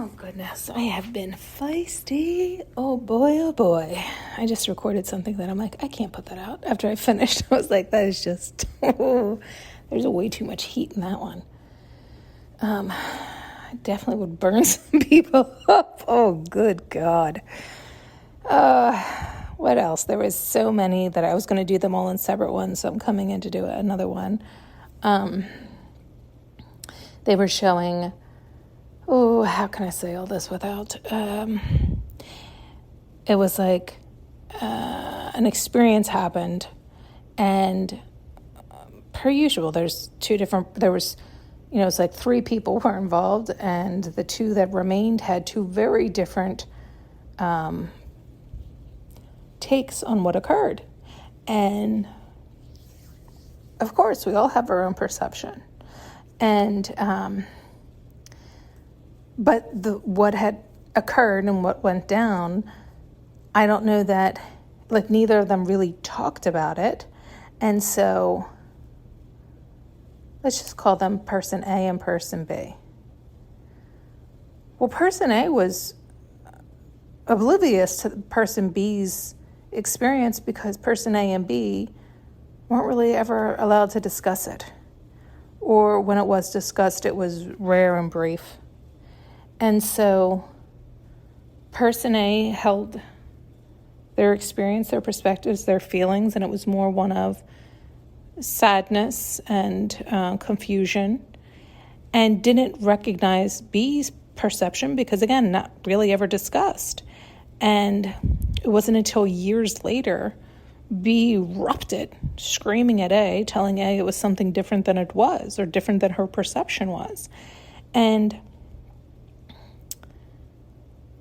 Oh, goodness. I have been feisty. Oh, boy, oh, boy. I just recorded something that I'm like, I can't put that out. After I finished, I was like, that is just, there's way too much heat in that one. I definitely would burn some people up. Oh, good God. What else? There was so many that I was going to do them all in separate ones, so I'm coming in to do another one. They were showing, how can I say all this without, it was like an experience happened, and per usual, it's like 3 people were involved, and the 2 that remained had 2 very different takes on what occurred. And of course, we all have our own perception. And but what had occurred and what went down, I don't know that, like, neither of them really talked about it. And so let's just call them person A and person B. Well, person A was oblivious to person B's experience because person A and B weren't really ever allowed to discuss it. Or when it was discussed, it was rare and brief. And so person A held their experience, their perspectives, their feelings, and it was more one of sadness and confusion, and didn't recognize B's perception because, again, not really ever discussed. And it wasn't until years later B erupted, screaming at A, telling A it was something different than it was, or different than her perception was. And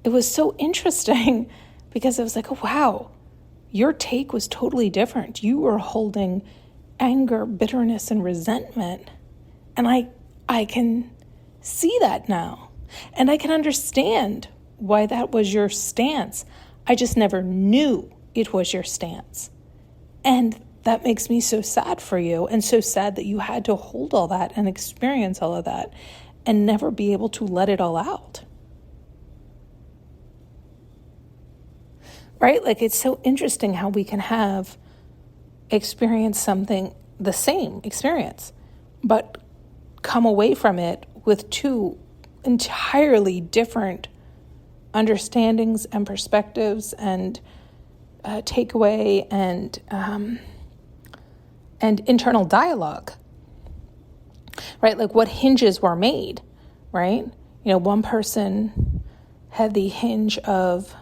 it was so interesting because it was like, oh, wow, your take was totally different. You were holding anger, bitterness, and resentment. And I can see that now. And I can understand why that was your stance. I just never knew it was your stance. And that makes me so sad for you, and so sad that you had to hold all that and experience all of that and never be able to let it all out. Right? Like, it's so interesting how we can have experienced something, the same experience, but come away from it with 2 entirely different understandings and perspectives and takeaway and internal dialogue, right? Like, what hinges were made, right? One person had the hinge of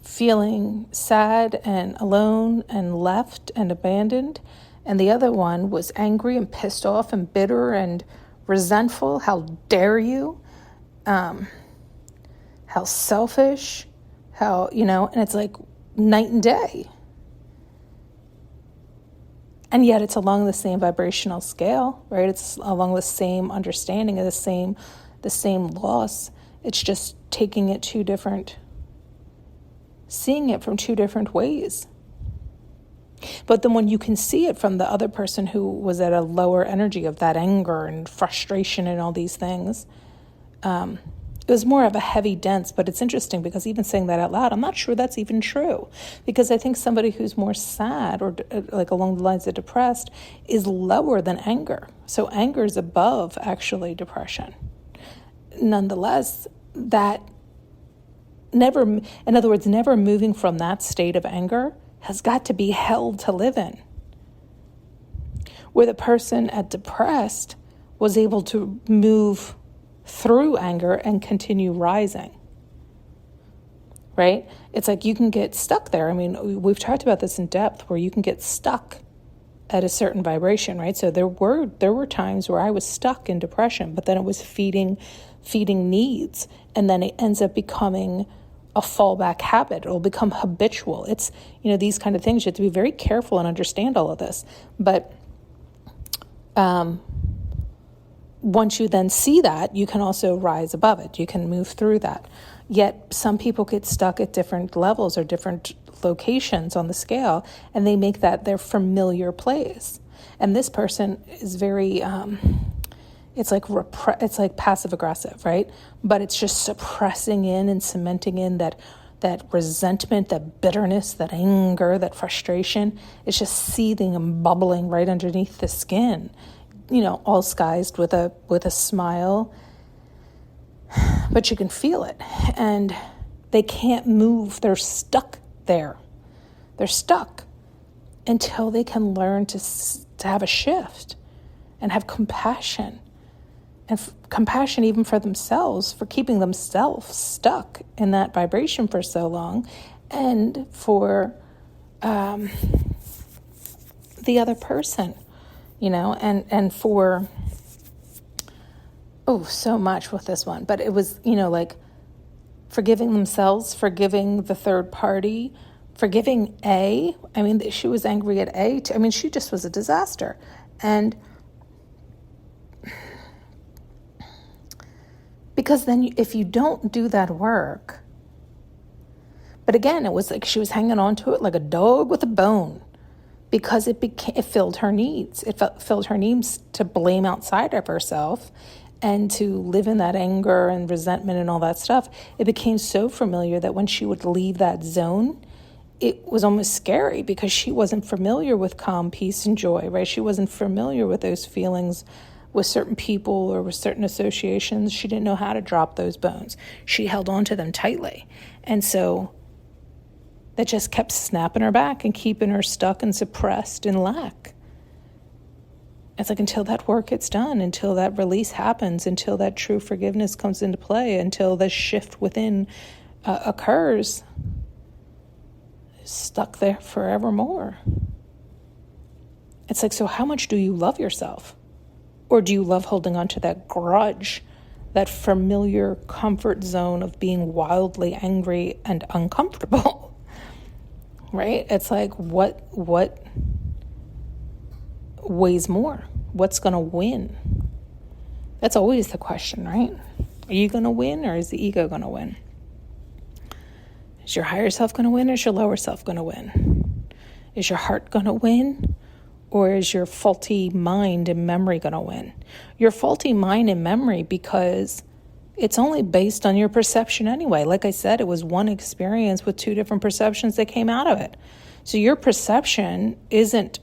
feeling sad and alone and left and abandoned, and the other one was angry and pissed off and bitter and resentful. How dare you? How selfish, and it's like night and day. And yet it's along the same vibrational scale, right? It's along the same understanding of the same loss. It's just taking it seeing it from 2 different ways. But then when you can see it from the other person who was at a lower energy of that anger and frustration and all these things, it was more of a heavy, dense, but it's interesting because even saying that out loud, I'm not sure that's even true. Because I think somebody who's more sad or like along the lines of depressed is lower than anger. So anger is above actually depression. Nonetheless, never moving from that state of anger has got to be held to live in. Where the person at depressed was able to move through anger and continue rising, right? It's like you can get stuck there. I mean, we've talked about this in depth where you can get stuck at a certain vibration, right? So there were times where I was stuck in depression, but then it was feeding needs, and then it ends up becoming a fallback habit. It'll become habitual. It's, these kind of things. You have to be very careful and understand all of this. But once you then see that, you can also rise above it. You can move through that. Yet some people get stuck at different levels or different locations on the scale, and they make that their familiar place. And this person is very It's like it's like passive aggressive, right? But it's just suppressing in and cementing in that resentment, that bitterness, that anger, that frustration. It's just seething and bubbling right underneath the skin, all disguised with a smile, but you can feel it. And they can't move. They're stuck there. They're stuck until they can learn to have a shift and have compassion. And compassion even for themselves, for keeping themselves stuck in that vibration for so long, and for the other person, and for, so much with this one. But it was, like forgiving themselves, forgiving the third party, forgiving A. I mean, she was angry at A. She just was a disaster. And because then if you don't do that work, but again, it was like she was hanging on to it like a dog with a bone, because it filled her needs. It filled her needs to blame outside of herself and to live in that anger and resentment and all that stuff. It became so familiar that when she would leave that zone, it was almost scary, because she wasn't familiar with calm, peace, and joy, right? She wasn't familiar with those feelings with certain people or with certain associations. She didn't know how to drop those bones. She held on to them tightly. And so that just kept snapping her back and keeping her stuck and suppressed in lack. It's like until that work gets done, until that release happens, until that true forgiveness comes into play, until the shift within occurs, stuck there forevermore. It's like, so how much do you love yourself? Or do you love holding on to that grudge, that familiar comfort zone of being wildly angry and uncomfortable? Right? It's like, what weighs more? What's going to win? That's always the question, right? Are you going to win, or is the ego going to win? Is your higher self going to win, or is your lower self going to win? Is your heart going to win, or is your faulty mind and memory going to win? Your faulty mind and memory, because it's only based on your perception anyway. Like I said, it was one experience with two different perceptions that came out of it. So your perception isn't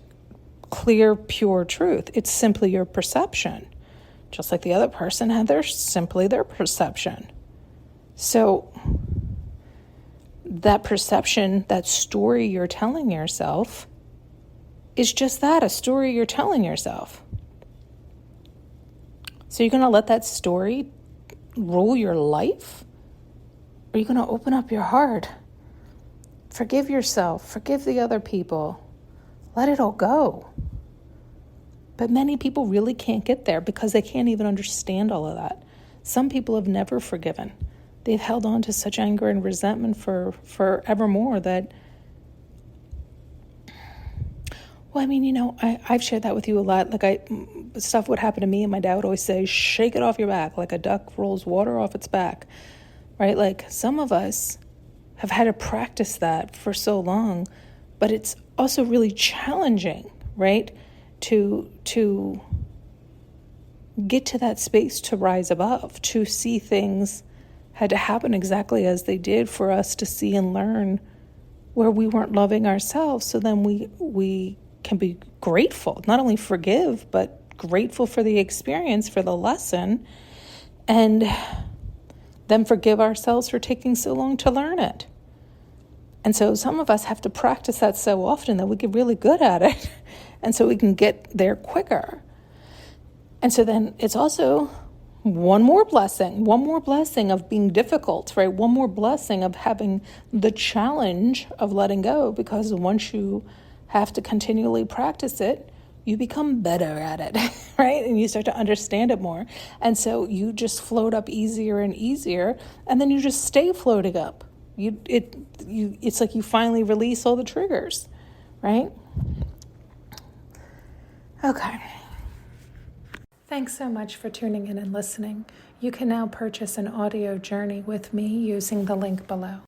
clear, pure truth. It's simply your perception. Just like the other person had simply their perception. So that perception, that story you're telling yourself, is just that, a story you're telling yourself. So you're going to let that story rule your life? Or are you going to open up your heart? Forgive yourself. Forgive the other people. Let it all go. But many people really can't get there because they can't even understand all of that. Some people have never forgiven. They've held on to such anger and resentment for forevermore that, well, I mean, I've shared that with you a lot. Like stuff would happen to me, and my dad would always say, shake it off your back, like a duck rolls water off its back, right? Like some of us have had to practice that for so long, but it's also really challenging, right? To get to that space, to rise above, to see things had to happen exactly as they did for us to see and learn where we weren't loving ourselves. So then we can be grateful, not only forgive, but grateful for the experience, for the lesson, and then forgive ourselves for taking so long to learn it. And so some of us have to practice that so often that we get really good at it. And so we can get there quicker. And so then it's also one more blessing of being difficult, right? One more blessing of having the challenge of letting go, because once you have to continually practice it, you become better at it, right? And you start to understand it more. And so you just float up easier and easier, and then you just stay floating up. It's like you finally release all the triggers, right? Okay. Thanks so much for tuning in and listening. You can now purchase an audio journey with me using the link below.